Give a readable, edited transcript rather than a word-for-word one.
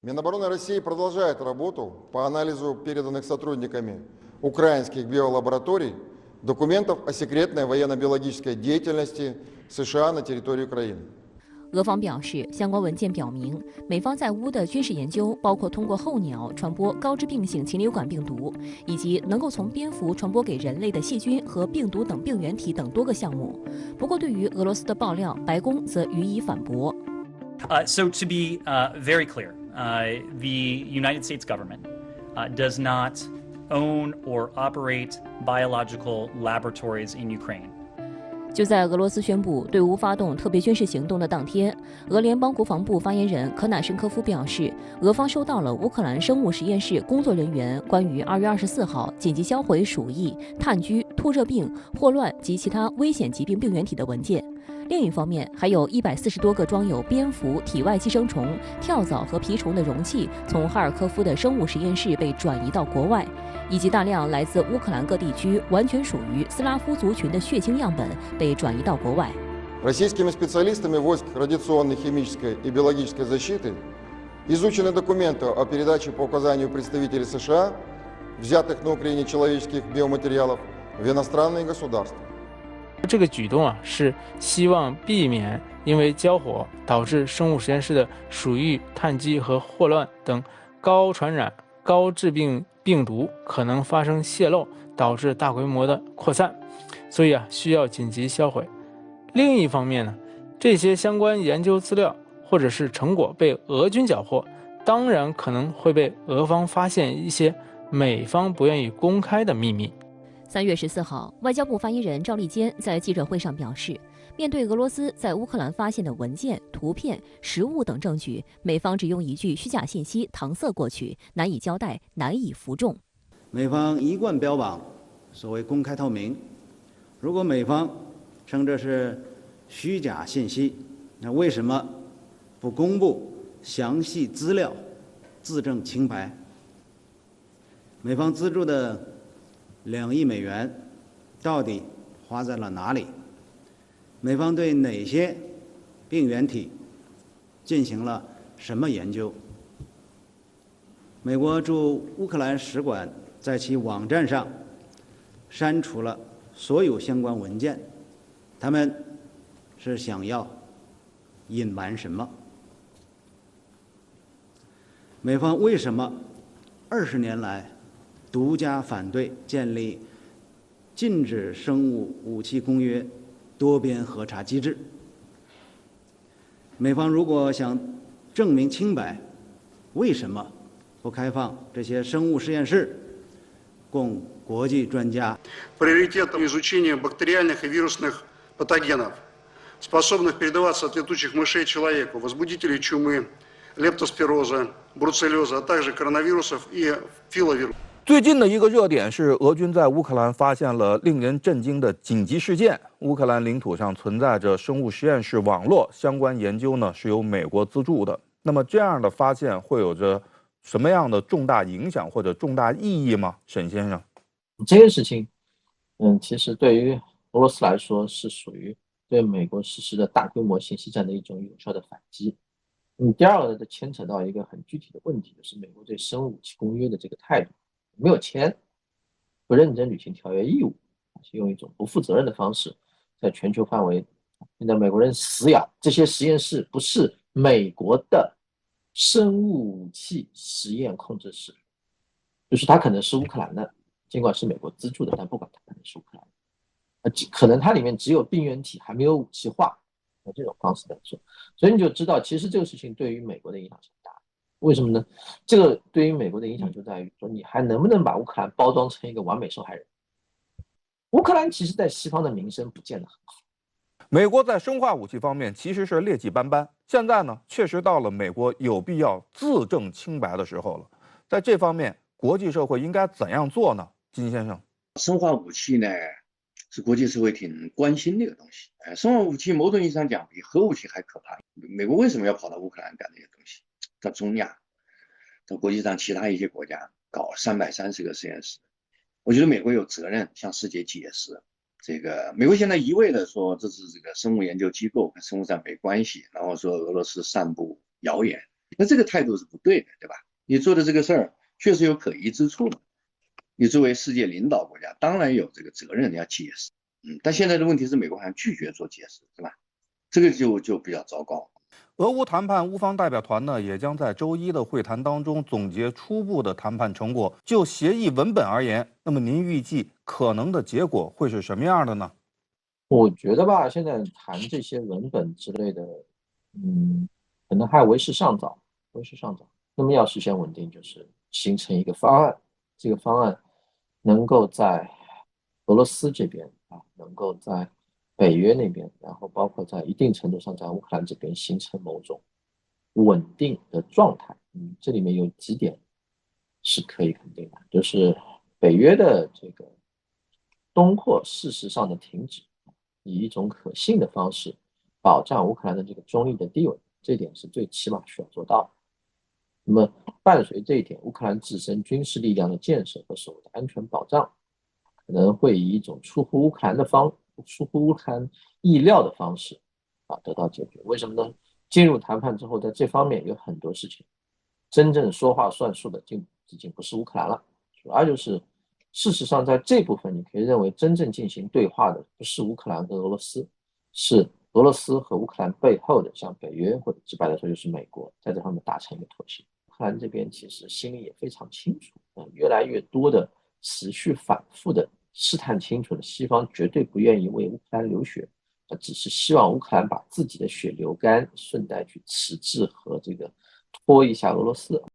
Минобороны России продолжает работу по анализу переданных сотрудниками украинских биолабораторий документов о секретной военно-биологической деятельности США на территории Украины. 俄方表示，相关文件表明，美方在乌的军事研究包括通过候鸟传播高致病性禽流感病毒，以及能够从蝙蝠传播给人类的细菌和病毒等病原体等多个项目。不过，对于俄罗斯的爆料，白宫则予以反驳。So to be very clear, the United States government does not own or operate biological laboratories in Ukraine. 就在俄罗斯宣布对乌发动特别军事行动的当天，俄联邦国防部发言人科纳申科夫表示，俄方收到了乌克兰生物实验室工作人员关于2月24号紧急销毁鼠疫、炭疽、兔热病、霍乱及其他危险疾病病原体的文件。另一方面，还有140多个装有蝙蝠、体外寄生虫、跳蚤和蜱虫的容器从哈尔科夫的生物实验室被转移到国外，以及大量来自乌克兰各地区完全属于斯拉夫族群的血清样本被转移到国外。Российскими специалистами войск радиационной, химической и биологической защиты изучены документы о передаче по указанию представителей США, взятых на Украине человеческих биоматериалов, в иностранные государства. 这个举动是希望避免因为交火导致生物实验室的鼠疫、炭疽和霍乱等高传染、高致病病毒可能发生泄漏，导致大规模的扩散，所以需要紧急销毁。另一方面呢，这些相关研究资料或者是成果被俄军缴获，当然可能会被俄方发现一些美方不愿意公开的秘密。3月14号，外交部发言人赵立坚在记者会上表示，面对俄罗斯在乌克兰发现的文件、图片、实物等证据，美方只用一句虚假信息搪塞过去，难以交代，难以服众。美方一贯标榜所谓公开透明，如果美方称这是虚假信息，那为什么不公布详细资料，自证清白？美方资助的2亿美元到底花在了哪里？美方对哪些病原体进行了什么研究？美国驻乌克兰使馆在其网站上删除了所有相关文件，他们是想要隐瞒什么？美方为什么20年来独家反对建立禁止生物武器公约多边核查机制？美方如果想证明清白，为什么不开放这些生物实验室供国际专家？Приоритетом изучения бактериальных и вирусных патогенов, способных передаваться от летучих мышей человеку, возбудителей чумы, лептоспироза, бруцеллеза, а также коронавирусов и филовирусов. 最近的一个热点是，俄军在乌克兰发现了令人震惊的紧急事件。乌克兰领土上存在着生物实验室网络，相关研究呢是由美国资助的。那么这样的发现会有着什么样的重大影响或者重大意义吗？沈先生，这件事情，其实对于俄罗斯来说是属于对美国实施的大规模信息战的一种有效的反击。第二个牵扯到一个很具体的问题，就是美国对生物武器公约的这个态度。没有签，不认真履行条约义务，用一种不负责任的方式，在全球范围，现在美国人死咬这些实验室不是美国的生物武器实验控制室，就是它可能是乌克兰的，尽管是美国资助的，但不管它可能是乌克兰的，可能它里面只有病原体，还没有武器化，用这种方式在做，所以你就知道，其实这个事情对于美国的影响是很大的。为什么呢？这个对于美国的影响就在于说，你还能不能把乌克兰包装成一个完美受害人？乌克兰其实在西方的名声不见得很好。美国在生化武器方面其实是劣迹斑斑，现在呢，确实到了美国有必要自证清白的时候了。在这方面，国际社会应该怎样做呢？金先生，生化武器呢，是国际社会挺关心的一个东西。生化武器某种意义上讲比核武器还可怕。美国为什么要跑到乌克兰干这些东西？在中亚，在国际上其他一些国家搞330个实验室，我觉得美国有责任向世界解释，这个美国现在一味的说这是这个生物研究机构跟生物战没关系，然后说俄罗斯散布谣言，那这个态度是不对的，对吧？你做的这个事儿确实有可疑之处嘛，你作为世界领导国家，当然有这个责任要解释。但现在的问题是美国好像拒绝做解释，是吧？这个就比较糟糕。俄乌谈判乌方代表团呢，也将在周一的会谈当中总结初步的谈判成果。就协议文本而言，那么您预计可能的结果会是什么样的呢？我觉得吧，现在谈这些文本之类的，可能还为时尚早，为时尚早。那么要实现稳定，就是形成一个方案，这个方案能够在俄罗斯这边能够在北约那边，然后包括在一定程度上在乌克兰这边形成某种稳定的状态。这里面有几点是可以肯定的，就是北约的这个东扩事实上的停止，以一种可信的方式保障乌克兰的这个中立的地位，这点是最起码需要做到的。那么伴随这一点，乌克兰自身军事力量的建设和所谓的安全保障，可能会以一种出乎乌克兰意料的方式得到解决。为什么呢？进入谈判之后，在这方面有很多事情，真正说话算数的已经不是乌克兰了，主要就是事实上在这部分你可以认为真正进行对话的不是乌克兰和俄罗斯，是俄罗斯和乌克兰背后的像北约或者直白的说就是美国，在这方面达成一个妥协。乌克兰这边其实心里也非常清楚，越来越多的持续反复的试探清楚的西方绝对不愿意为乌克兰流血，只是希望乌克兰把自己的血流干，顺带去迟滞和这个拖一下俄罗斯。